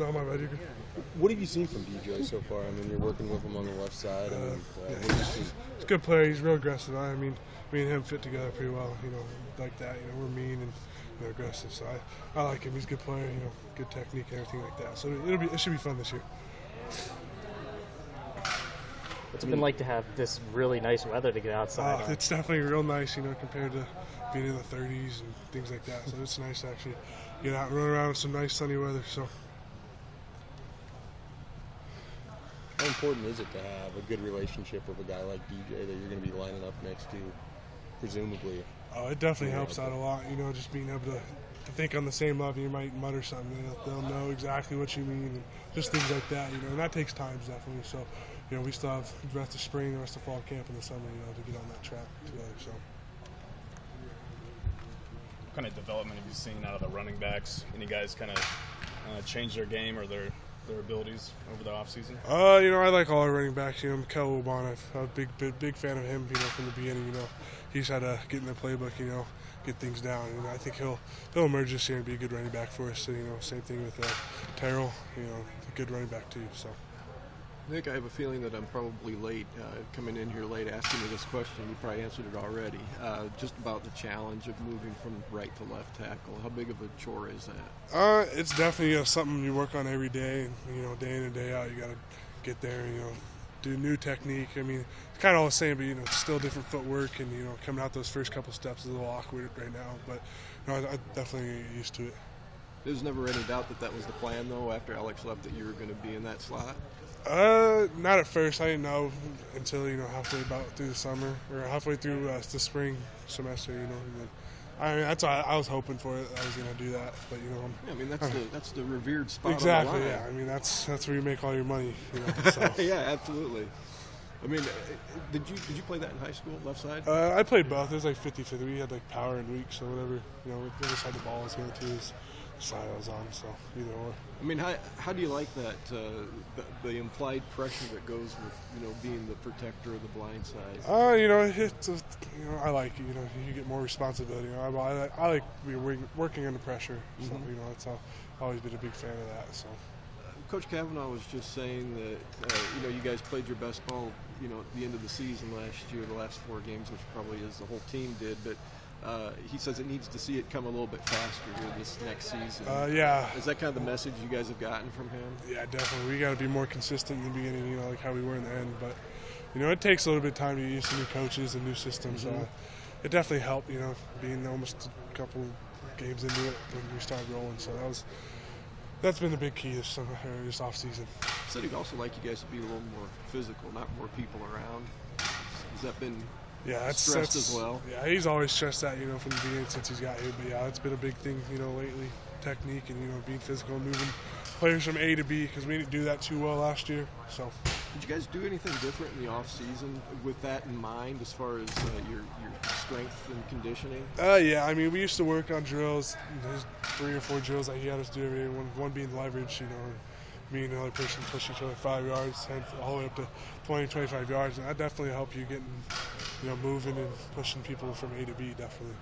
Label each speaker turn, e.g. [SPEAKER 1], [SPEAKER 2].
[SPEAKER 1] No, my bad. You're good.
[SPEAKER 2] What have you seen from DJ so far? I mean, you're working with him on the left side. What do you see?
[SPEAKER 1] He's a good player. He's real aggressive. I mean, me and him fit together pretty well. Like that. We're mean and aggressive. So I like him. He's a good player. Good technique and everything like that. So it should be fun this year.
[SPEAKER 3] What's it been like to have this really nice weather to get outside?
[SPEAKER 1] It's definitely real nice, compared to being in the 30s and things like that. So it's nice to actually get out and run around with some nice sunny weather. So.
[SPEAKER 2] How important is it to have a good relationship with a guy like DJ that you're going to be lining up next to, presumably?
[SPEAKER 1] Oh, it definitely helps out a lot. Just being able to think on the same level. You might mutter something, they'll know exactly what you mean, and just things like that. And that takes time, definitely. So, we still have the rest of spring, the rest of fall camp in the summer, to get on that track together. So.
[SPEAKER 4] What kind of development have you seen out of the running backs? Any guys kind of change their game or their abilities over the offseason?
[SPEAKER 1] I like all our running backs. Mikel Wilbon, I'm a big fan of him, from the beginning. He's had to get in the playbook, get things down. And I think he'll emerge this year and be a good running back for us. So, same thing with Terrell, a good running back too. So.
[SPEAKER 5] Nick, I have a feeling that I'm probably late, coming in here late asking you this question. You probably answered it already. Just about the challenge of moving from right to left tackle. How big of a chore is that?
[SPEAKER 1] It's definitely something you work on every day. And, day in and day out, you got to get there and, do new technique. I mean, it's kind of all the same, but, it's still different footwork. And, coming out those first couple steps is a little awkward right now. But, I definitely get used to it.
[SPEAKER 5] There's never any doubt that was the plan, though, after Alex left, that you were going to be in that slot?
[SPEAKER 1] Not at first. I didn't know until halfway through the summer or halfway through the spring semester. And then, that's why I was hoping for it. I was going to do that, but
[SPEAKER 5] that's the revered spot.
[SPEAKER 1] Exactly.
[SPEAKER 5] On the line.
[SPEAKER 1] Yeah. I mean that's where you make all your money. So.
[SPEAKER 5] Yeah, absolutely. I mean, did you play that in high school, left side?
[SPEAKER 1] I played both. It was like 50-50. We had power and weak, so whatever. We just had the ball was going to his side I was on, so either or.
[SPEAKER 5] I mean, how do you like that the implied pressure that goes with being the protector of the blind side?
[SPEAKER 1] I like it. You get more responsibility. I like working under pressure. So that's I've always been a big fan of that. So.
[SPEAKER 5] Coach Kavanaugh was just saying that you guys played your best ball at the end of the season last year, the last 4 games, which probably is the whole team did, but. He says it needs to see it come a little bit faster here this next season.
[SPEAKER 1] Yeah.
[SPEAKER 5] Is that kind of the message you guys have gotten from him?
[SPEAKER 1] Yeah, definitely. We got to be more consistent in the beginning, like how we were in the end. But, it takes a little bit of time to get used to new coaches and new systems. It definitely helped, being almost a couple games into it when we started rolling. So that's been the big key this off season.
[SPEAKER 5] He said he'd also like you guys to be a little more physical, not more people around. Has that been...
[SPEAKER 1] Yeah, that's
[SPEAKER 5] stressed as well.
[SPEAKER 1] Yeah, he's always stressed that, from the beginning since he's got here. But yeah, it's been a big thing, lately. Technique and being physical, moving players from A to B because we didn't do that too well last year. So.
[SPEAKER 5] Did you guys do anything different in the off season with that in mind, as far as your strength and conditioning?
[SPEAKER 1] Yeah, I mean we used to work on drills. There's 3 or 4 drills that he had us do every day. One being leverage, me and another person push each other 5 yards and all the way up to 20, 25 yards. And that definitely helped you getting, moving and pushing people from A to B, definitely.